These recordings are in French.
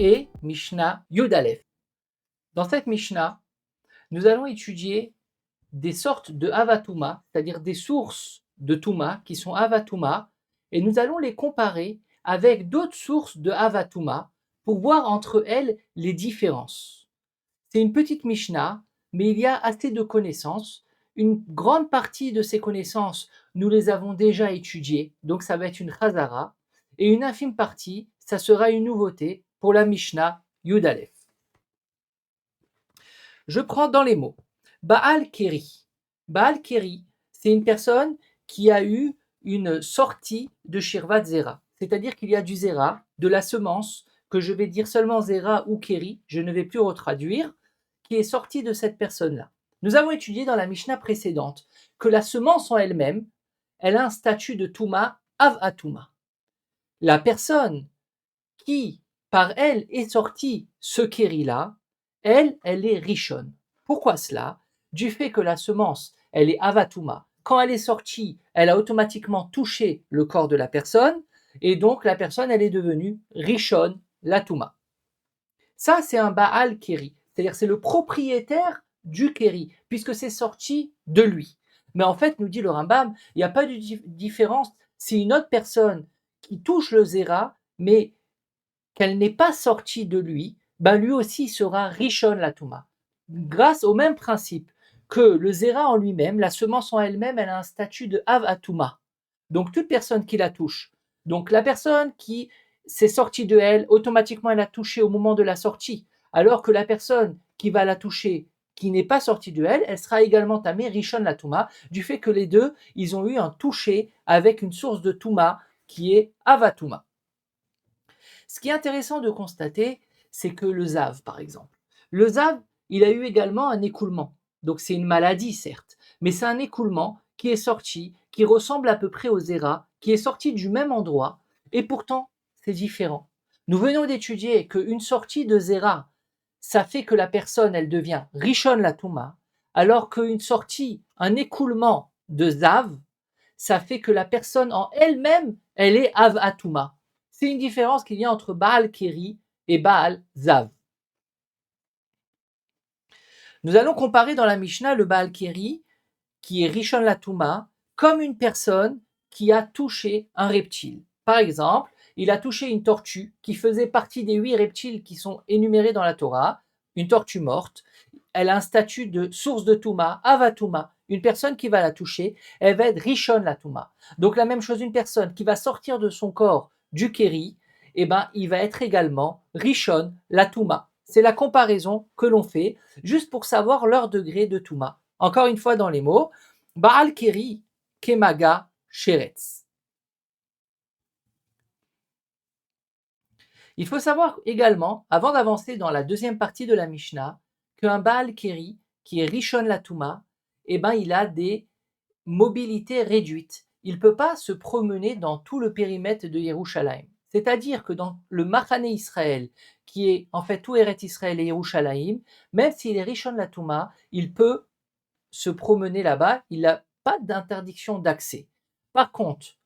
et Mishnah Yud Aleph. Dans cette Mishnah, nous allons étudier des sortes de Havatouma, c'est-à-dire des sources de Touma qui sont Havatouma, et nous allons les comparer avec d'autres sources de Havatouma pour voir entre elles les différences. C'est une petite Mishnah, mais il y a assez de connaissances. Une grande partie de ces connaissances, nous les avons déjà étudiées, donc ça va être une Chazara, et une infime partie, ça sera une nouveauté pour la Mishnah Yud Aleph. Je prends dans les mots. Baal Keri. Baal Keri, c'est une personne qui a eu une sortie de Shirvat Zera. C'est-à-dire qu'il y a du Zera, de la semence, que je vais dire seulement Zera ou Keri, je ne vais plus retraduire, qui est sortie de cette personne-là. Nous avons étudié dans la Mishnah précédente que la semence en elle-même, elle a un statut de Touma, Av Atuma. La personne qui, par elle, est sortie ce Keri-là, elle est Rishon. Pourquoi cela? Du fait que la semence, elle est Avatuma. Quand elle est sortie, elle a automatiquement touché le corps de la personne, et donc la personne, elle est devenue Rishon, la Touma. Ça, c'est un Baal Keri, c'est-à-dire c'est le propriétaire du Keri, puisque c'est sorti de lui. Mais en fait, nous dit le Rambam, il n'y a pas de différence si une autre personne qui touche le Zera, mais qu'elle n'est pas sortie de lui, ben lui aussi sera Rishon la Touma. Grâce au même principe que le Zera en lui-même, la semence en elle-même, elle a un statut de Av Atuma. Donc toute personne qui la touche, donc la personne qui s'est sortie de elle, automatiquement elle a touché au moment de la sortie, alors que la personne qui va la toucher, qui n'est pas sortie de elle, elle sera également tamée Rishon la Touma, du fait que les deux, ils ont eu un toucher avec une source de Touma qui est Avatuma. Ce qui est intéressant de constater, c'est que le Zav, par exemple, le Zav, il a eu également un écoulement. Donc c'est une maladie, certes, mais c'est un écoulement qui est sorti, qui ressemble à peu près au Zera, qui est sorti du même endroit, et pourtant, c'est différent. Nous venons d'étudier qu'une sortie de Zera, ça fait que la personne, elle devient Rishon la Touma, alors qu'une sortie, un écoulement de Zav, ça fait que la personne en elle-même, elle est Av Atuma. C'est une différence qu'il y a entre Baal Keri et Baal Zav. Nous allons comparer dans la Mishnah le Baal Keri, qui est Rishon Latouma, comme une personne qui a touché un reptile. Par exemple, il a touché une tortue qui faisait partie des 8 reptiles qui sont énumérés dans la Torah, une tortue morte. Elle a un statut de source de Touma, Avatuma. Une personne qui va la toucher, elle va être Rishon la Touma. Donc la même chose, une personne qui va sortir de son corps du Keri, eh ben, il va être également Rishon la Touma. C'est la comparaison que l'on fait, juste pour savoir leur degré de Touma. Encore une fois dans les mots, Baal Keri, Kemaga, Sheretz. Il faut savoir également, avant d'avancer dans la deuxième partie de la Mishnah, qu'un Baal Keri, qui est Rishon Latouma, eh ben, il a des mobilités réduites. Il ne peut pas se promener dans tout le périmètre de Yerushalayim. C'est-à-dire que dans le Machane Israël, qui est en fait tout Eret Israël et Yerushalayim, même s'il est Rishon Latouma, il peut se promener là-bas, il n'a pas d'interdiction d'accès. Par contre,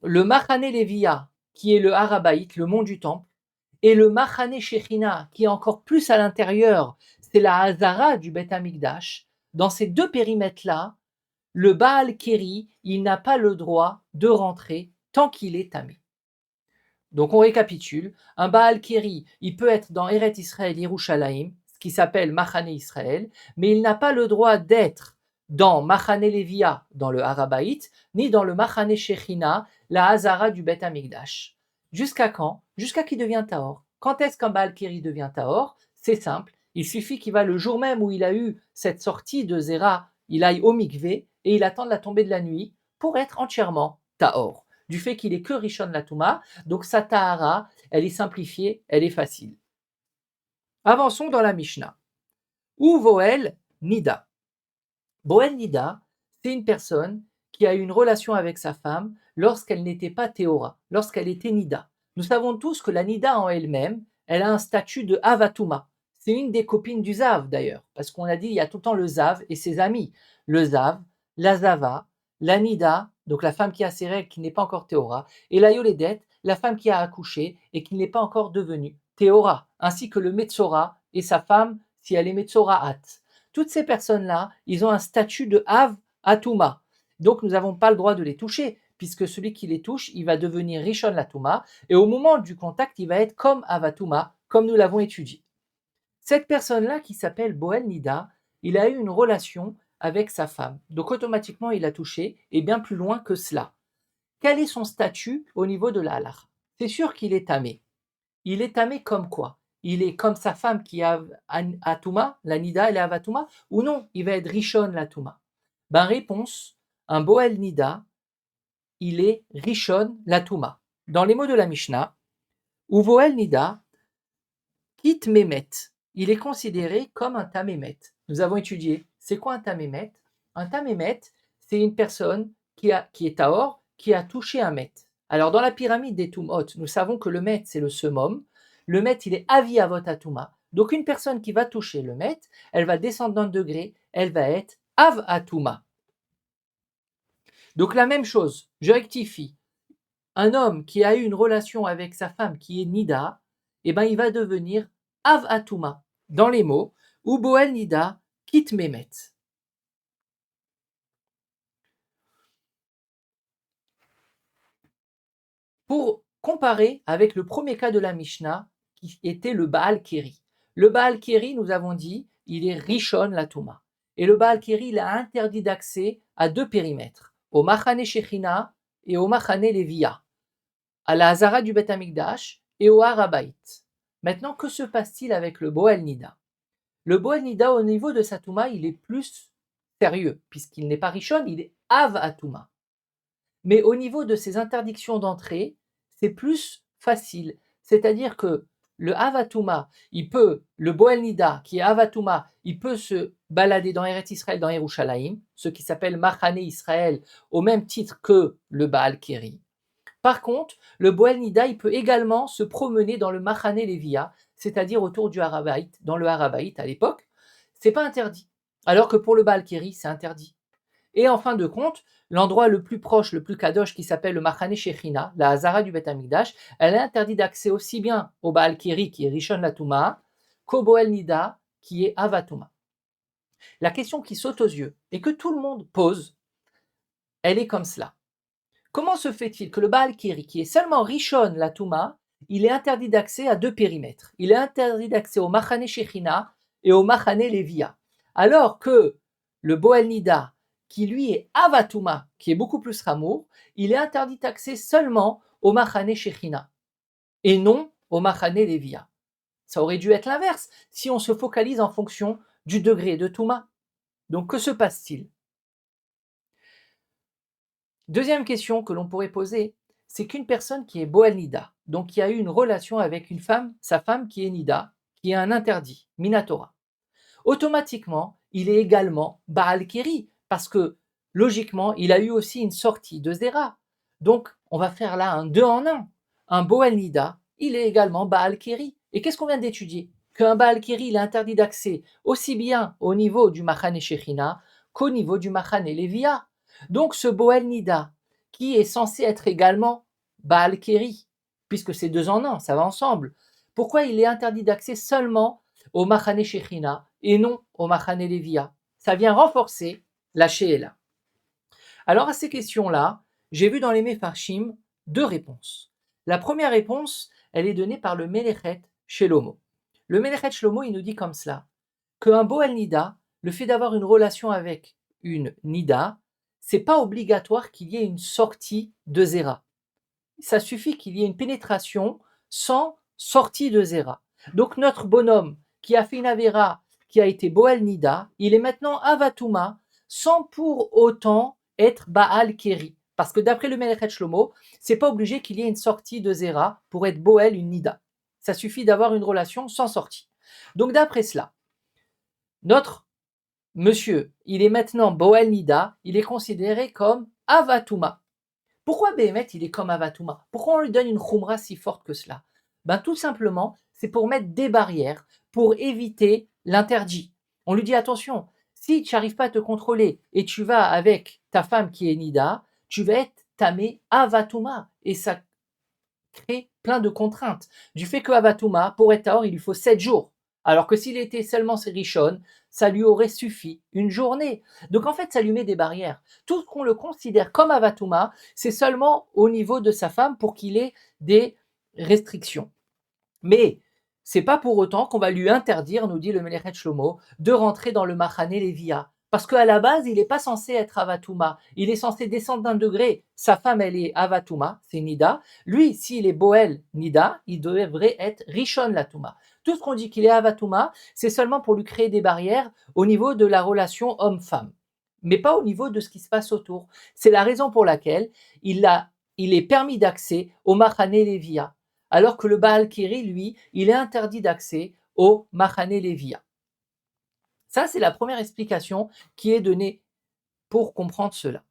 le Machane Levia, qui est le Harabaït, le mont du Temple, et le Machane Shechina, qui est encore plus à l'intérieur, c'est la Hazara du Beth Amikdash. Dans ces deux périmètres-là, le Baal Keri, il n'a pas le droit de rentrer tant qu'il est tamé. Donc on récapitule, un Baal Keri, il peut être dans Eret Israël Yerushalayim, ce qui s'appelle Machane Israël, mais il n'a pas le droit d'être dans Machane Levia, dans le Harabaït, ni dans le Machane Shechina, la Hazara du Beth Amikdash. Jusqu'à quand? Jusqu'à qu'il devient Tahor. Quand est-ce qu'un Baal Keri devient Tahor? C'est simple, il suffit qu'il va le jour même où il a eu cette sortie de Zera, il aille au mikvé et il attend la tombée de la nuit pour être entièrement Tahor. Du fait qu'il est que Rishon Latouma, donc sa Tahara, elle est simplifiée, elle est facile. Avançons dans la Mishnah. Ou Voel Nida. Voel Nida, c'est une personne qui a eu une relation avec sa femme lorsqu'elle n'était pas Théora, lorsqu'elle était Nida. Nous savons tous que la Nida en elle-même, elle a un statut de Avatuma. C'est une des copines du Zav d'ailleurs, parce qu'on a dit il y a tout le temps le Zav et ses amis. Le Zav, la Zava, la Nida, donc la femme qui a ses règles qui n'est pas encore Théora, et la Yoledet, la femme qui a accouché et qui n'est pas encore devenue Théora, ainsi que le Metzora et sa femme si elle est Metzoraat. Toutes ces personnes-là, ils ont un statut de Av Atuma. Donc nous n'avons pas le droit de les toucher, puisque celui qui les touche, il va devenir Rishon Latuma, et au moment du contact, il va être comme Avatuma, comme nous l'avons étudié. Cette personne-là, qui s'appelle Boel Nida, il a eu une relation avec sa femme. Donc automatiquement, il a touché, et bien plus loin que cela. Quel est son statut au niveau de la halakha? C'est sûr qu'il est tamé. Il est tamé comme quoi? Il est comme sa femme qui a Atuma, la Nida, elle est Avatuma, ou non, il va être Rishon Latuma. Ben réponse, un Boel Nida, il est Rishon Latuma. Dans les mots de la Mishnah, ou Boel Nida, Kit Memet, il est considéré comme un Tamémet. Nous avons étudié, c'est quoi un Tamémet? Un Tamémet, c'est une personne qui est Tahor, qui a touché un Met. Alors dans la pyramide des Tumot, nous savons que le Met, c'est le summum. Le Met, il est Avi Avot Atuma. Donc une personne qui va toucher le Met, elle va descendre d'un degré, elle va être Av Atuma. Donc la même chose, je rectifie. Un homme qui a eu une relation avec sa femme qui est Nida, eh ben il va devenir Av Atuma, dans les mots, ou Boel Nida, Kit Memet. Pour comparer avec le premier cas de la Mishnah, qui était le Baal Keri. Le Baal Keri, nous avons dit, il est Rishon Latuma. Et le Baal Keri, il a interdit d'accès à deux périmètres, au Machane Shechina et au Machane Levia, à la Hazara du Beth Amikdash et au Harabait. Maintenant, que se passe-t-il avec le Boel Nida? Le Boel Nida, au niveau de sa Touma, il est plus sérieux, puisqu'il n'est pas Rishon, il est Av Atuma. Mais au niveau de ses interdictions d'entrée, c'est plus facile. C'est-à-dire que le Avatuma, le Boel Nida, qui est Avatuma, il peut se balader dans Eretz Israël, dans Yerushalayim, ce qui s'appelle Machane Israël, au même titre que le Baal Keri. Par contre, le Boel Nida, il peut également se promener dans le Machane Levia, c'est-à-dire autour du Harabait, dans le Harabait à l'époque. C'est pas interdit. Alors que pour le Baal Keri, c'est interdit. Et en fin de compte, l'endroit le plus proche, le plus kadosh, qui s'appelle le Machane Shechina, la Hazara du Beth Amikdash, elle est interdite d'accès aussi bien au Baal Keri, qui est Rishon Latuma, qu'au Boel Nida, qui est Avatuma. La question qui saute aux yeux et que tout le monde pose, elle est comme cela. Comment se fait-il que le Baal Keri, qui est seulement Rishon Latuma, il est interdit d'accès à deux périmètres? Il est interdit d'accès au Machane Shechina et au Machane Levia. Alors que le Boel Nida, qui lui est Avatuma, qui est beaucoup plus Ramour, il est interdit d'accès seulement au Machane Shechina et non au Machane Levia. Ça aurait dû être l'inverse si on se focalise en fonction du degré de Touma. Donc que se passe-t-il? Deuxième question que l'on pourrait poser, c'est qu'une personne qui est Boel Nida, donc qui a eu une relation avec une femme, sa femme qui est Nida, qui a un interdit, Minatora, automatiquement, il est également Baal Keri, parce que logiquement, il a eu aussi une sortie de Zera. Donc, on va faire là un 2 en 1. Un Boel Nida, il est également Baal Keri. Et qu'est-ce qu'on vient d'étudier? Qu'un Baal Keri, il est interdit d'accès aussi bien au niveau du Machane Shechina qu'au niveau du Machane Levia. Donc, ce Boel Nida, qui est censé être également Baal Keri, puisque c'est 2 en 1, ça va ensemble, pourquoi il est interdit d'accès seulement au Machane Shechina et non au Machane Levia? Ça vient renforcer la She'ela. Alors à ces questions-là, j'ai vu dans les Mefarshim deux réponses. La première réponse, elle est donnée par le Melechet Shelomo. Le Melechet Shelomo, il nous dit comme cela, qu'un Boel Nida, le fait d'avoir une relation avec une Nida, c'est pas obligatoire qu'il y ait une sortie de Zera. Ça suffit qu'il y ait une pénétration sans sortie de Zera. Donc notre bonhomme qui a fait une Avera, qui a été Boel Nida, il est maintenant Avatuma, sans pour autant être Baal Keri. Parce que d'après le Melechet Shlomo, c'est pas obligé qu'il y ait une sortie de Zera pour être Boel une Nida. Ça suffit d'avoir une relation sans sortie. Donc d'après cela, notre monsieur, il est maintenant Boel Nida, il est considéré comme Avatuma. Pourquoi Béhémet, il est comme Avatuma? Pourquoi on lui donne une khumra si forte que cela? Ben, tout simplement, c'est pour mettre des barrières, pour éviter l'interdit. On lui dit attention, si tu n'arrives pas à te contrôler et tu vas avec ta femme qui est Nida, tu vas être tamé Avatuma. Et ça crée plein de contraintes. Du fait que Avatouma, pour être Tahor, il lui faut 7 jours. Alors que s'il était seulement Rishon, ça lui aurait suffi une journée. Donc en fait, ça lui met des barrières. Tout ce qu'on le considère comme Avatouma, c'est seulement au niveau de sa femme pour qu'il ait des restrictions. Mais c'est pas pour autant qu'on va lui interdire, nous dit le Melechet Shlomo, de rentrer dans le Machane Lévia. Parce qu'à la base, il n'est pas censé être Avatouma. Il est censé descendre d'un degré. Sa femme, elle est Avatouma, c'est Nida. Lui, s'il est Boel Nida, il devrait être Rishon Latouma. Tout ce qu'on dit qu'il est Avatouma, c'est seulement pour lui créer des barrières au niveau de la relation homme-femme, mais pas au niveau de ce qui se passe autour. C'est la raison pour laquelle il est permis d'accès au Machane Lévia, alors que le Baal Kiri, lui, il est interdit d'accès au Machane Lévia. Ça, c'est la première explication qui est donnée pour comprendre cela.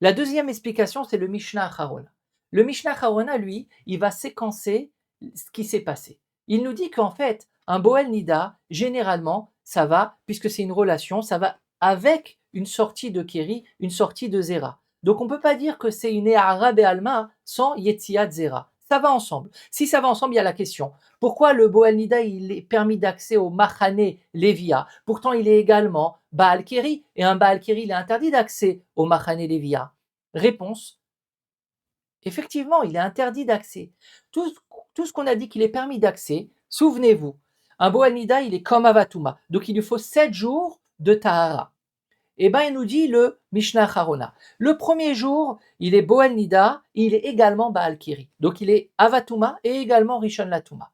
La deuxième explication, c'est le Mishnah Acharona. Le Mishnah Acharona, lui, il va séquencer ce qui s'est passé. Il nous dit qu'en fait, un Boel Nida, généralement, ça va, puisque c'est une relation, ça va avec une sortie de Keri, une sortie de Zera. Donc on ne peut pas dire que c'est une E'ara Be'alma sans Yetziat Zera. Ça va ensemble. Si ça va ensemble, il y a la question. Pourquoi le Boel Nida, il est permis d'accès au Machane Lévia? Pourtant, il est également Baal Keri, et un Baal Keri, il est interdit d'accès au Machane Lévia. Réponse, effectivement, il est interdit d'accès. Tout ce qu'on a dit qu'il est permis d'accès, souvenez-vous, un Boel Nida, il est comme Avatouma, donc il lui faut 7 jours de Tahara. Eh bien, il nous dit le Mishnah Acharona. Le premier jour, il est Boel Nida, il est également Baal Kiri. Donc il est Avatouma et également Rishon Latouma.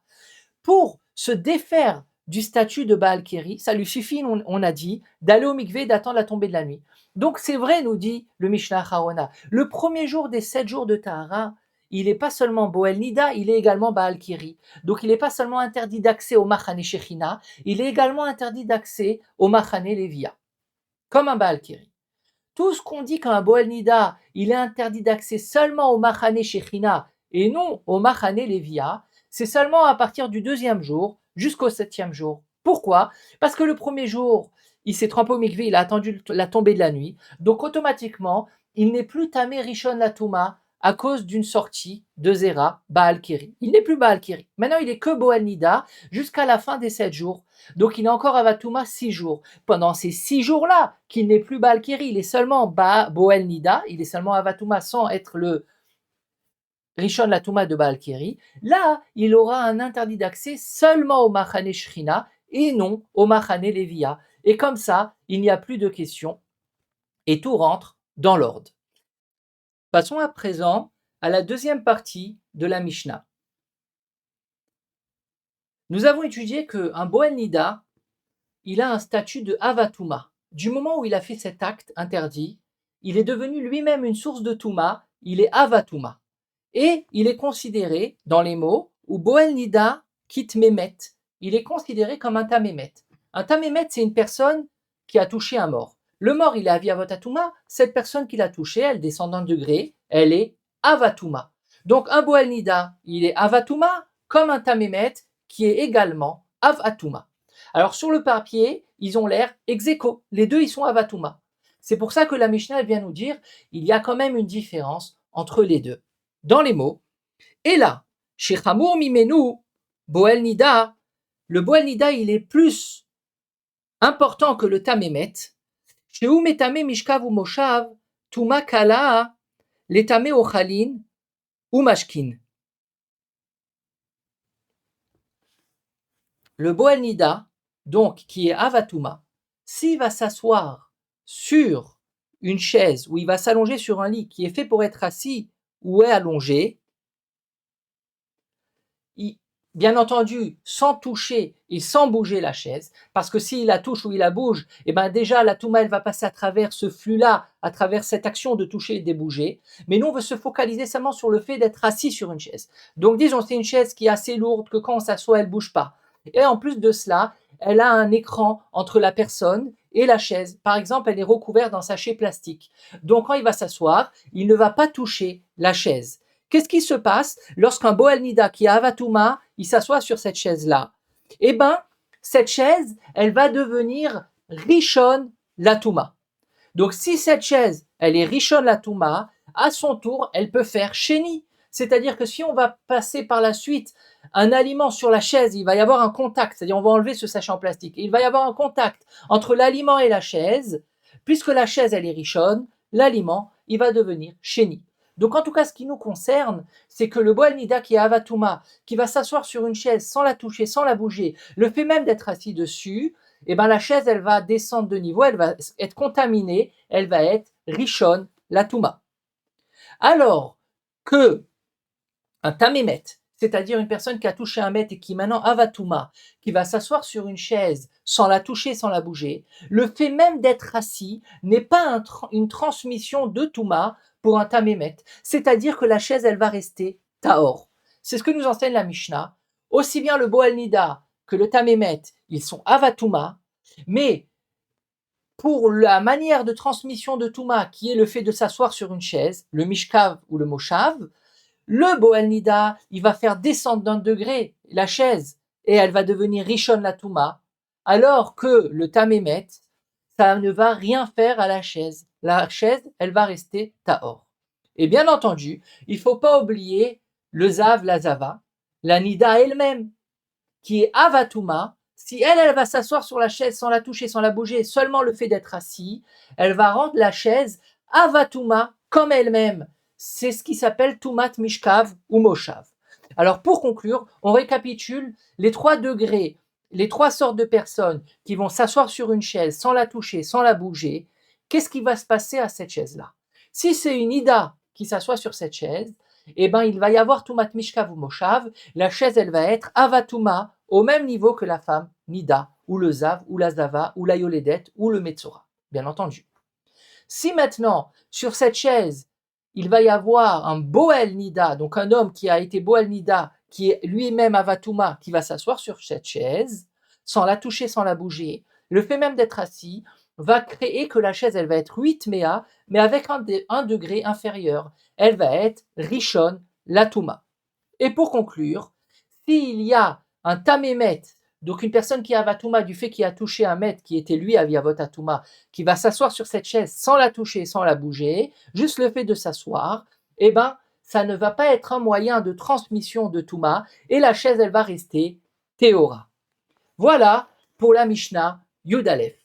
Pour se défaire du statut de Baal Kiri, ça lui suffit, on a dit, d'aller au mikvé et d'attendre la tombée de la nuit. Donc c'est vrai, nous dit le Mishnah Acharona, le premier jour des 7 jours de Tahara, il n'est pas seulement Boel Nida, il est également Baal Kiri. Donc il n'est pas seulement interdit d'accès au Machane Shechina, il est également interdit d'accès au Machane Lévia, comme un Baal Kiri. Tout ce qu'on dit qu'un Boel Nida, il est interdit d'accès seulement au Machane Shechina et non au Machane Lévia, c'est seulement à partir du 2e jour jusqu'au 7e jour. Pourquoi? Parce que le premier jour, il s'est trempé au mikvé, il a attendu la tombée de la nuit, donc automatiquement, il n'est plus Tamé Rishon Latouma à cause d'une sortie de Zera, Baal Kiri. Il n'est plus Baal Kiri. Maintenant, il est que Boel Nida jusqu'à la fin des 7 jours. Donc, il est encore Avatouma 6 jours. Pendant ces 6 jours-là, qu'il n'est plus Baal Kiri, il est seulement Boel Nida, il est seulement Avatouma sans être le Rishon Latouma de Baal Kiri. Là, il aura un interdit d'accès seulement au Machane Shechina et non au Machane Lévia. Et comme ça, il n'y a plus de questions et tout rentre dans l'ordre. Passons à présent à la deuxième partie de la Mishnah. Nous avons étudié qu'un Boel Nida, il a un statut de Avatouma. Du moment où il a fait cet acte interdit, il est devenu lui-même une source de Touma, il est Avatouma. Et il est considéré, dans les mots, ou Boel Nida kit Memet, il est considéré comme un Tamémet. Un Tamémet, c'est une personne qui a touché un mort. Le mort, il est Avi Avotatouma, cette personne qui l'a touché, elle descend d'un degré, elle est Avatouma. Donc un Boel Nida, il est Avatouma, comme un Tamémet, qui est également Avatouma. Alors sur le papier, ils ont l'air ex aequo, les deux ils sont Avatouma. C'est pour ça que la Mishnah vient nous dire, il y a quand même une différence entre les deux. Dans les mots, et là, chez Chamour Mimenu, Boel Nida, le Boel Nida il est plus important que le Tamémet. Chez Oumetame Mishkav ou Moshav, Tuma Kala, l'Etame Ochalin ou Mashkin. Le Boel Nida, donc qui est Avatouma, s'il va s'asseoir sur une chaise ou il va s'allonger sur un lit qui est fait pour être assis ou est allongé, bien entendu, sans toucher et sans bouger la chaise, parce que s'il la touche ou il la bouge, et ben déjà la touma elle va passer à travers ce flux-là, à travers cette action de toucher et de bouger. Mais nous on veut se focaliser seulement sur le fait d'être assis sur une chaise. Donc disons c'est une chaise qui est assez lourde que quand on s'assoit elle bouge pas. Et en plus de cela, elle a un écran entre la personne et la chaise. Par exemple, elle est recouverte d'un sachet plastique. Donc quand il va s'asseoir, il ne va pas toucher la chaise. Qu'est-ce qui se passe lorsqu'un Boel Nida qui a Avatouma, il s'assoit sur cette chaise-là? Eh bien, cette chaise, elle va devenir Rishon Latouma. Donc, si cette chaise, elle est Rishon Latouma, à son tour, elle peut faire Sheni. C'est-à-dire que si on va passer par la suite un aliment sur la chaise, il va y avoir un contact, c'est-à-dire on va enlever ce sachet en plastique. Il va y avoir un contact entre l'aliment et la chaise. Puisque la chaise, elle est richonne, l'aliment, il va devenir chéni. Donc en tout cas, ce qui nous concerne, c'est que le Boal Nida qui est Avatuma, qui va s'asseoir sur une chaise sans la toucher, sans la bouger, le fait même d'être assis dessus, eh ben la chaise, elle va descendre de niveau, elle va être contaminée, elle va être richonne, la Touma. Alors que un tamémet, c'est-à-dire une personne qui a touché un met et qui maintenant avatuma, qui va s'asseoir sur une chaise sans la toucher, sans la bouger, le fait même d'être assis n'est pas une transmission de touma pour un tamémet, c'est-à-dire que la chaise, elle va rester taor. C'est ce que nous enseigne la Mishnah. Aussi bien le Boal Nida que le tamémet, ils sont avatuma, mais pour la manière de transmission de touma, qui est le fait de s'asseoir sur une chaise, le mishkav ou le moshav, le Boal Nida, il va faire descendre d'un degré la chaise et elle va devenir Rishon la Touma, alors que le Tamémet, ça ne va rien faire à la chaise. La chaise, elle va rester Tahor. Et bien entendu, il ne faut pas oublier le Zav, la Zava, la Nida elle-même, qui est Avatouma. Si elle va s'asseoir sur la chaise sans la toucher, sans la bouger, seulement le fait d'être assis, elle va rendre la chaise Avatouma comme elle-même. C'est ce qui s'appelle Tumat Mishkav ou Moshav. Alors pour conclure, on récapitule les 3 degrés, les 3 sortes de personnes qui vont s'asseoir sur une chaise sans la toucher, sans la bouger. Qu'est-ce qui va se passer à cette chaise-là? Si c'est une Ida qui s'assoit sur cette chaise, eh ben il va y avoir Tumat Mishkav ou Moshav. La chaise, elle va être Avatuma au même niveau que la femme Nida, ou le Zav, ou la Zava, ou la Yoledet, ou le Metzora, bien entendu. Si maintenant, sur cette chaise, il va y avoir un Boel Nida, donc un homme qui a été Boel Nida, qui est lui-même Avatuma, qui va s'asseoir sur cette chaise, sans la toucher, sans la bouger, le fait même d'être assis, va créer que la chaise, elle va être 8 méa, mais avec un degré inférieur. Elle va être Rishon Latuma. Et pour conclure, s'il y a un Tamémet, donc une personne qui a Avatuma, du fait qu'il a touché un maître qui était lui Aviavot Atuma, qui va s'asseoir sur cette chaise sans la toucher, sans la bouger, juste le fait de s'asseoir, eh ben, ça ne va pas être un moyen de transmission de Touma, et la chaise, elle va rester Théora. Voilà pour la Mishnah Yud Aleph.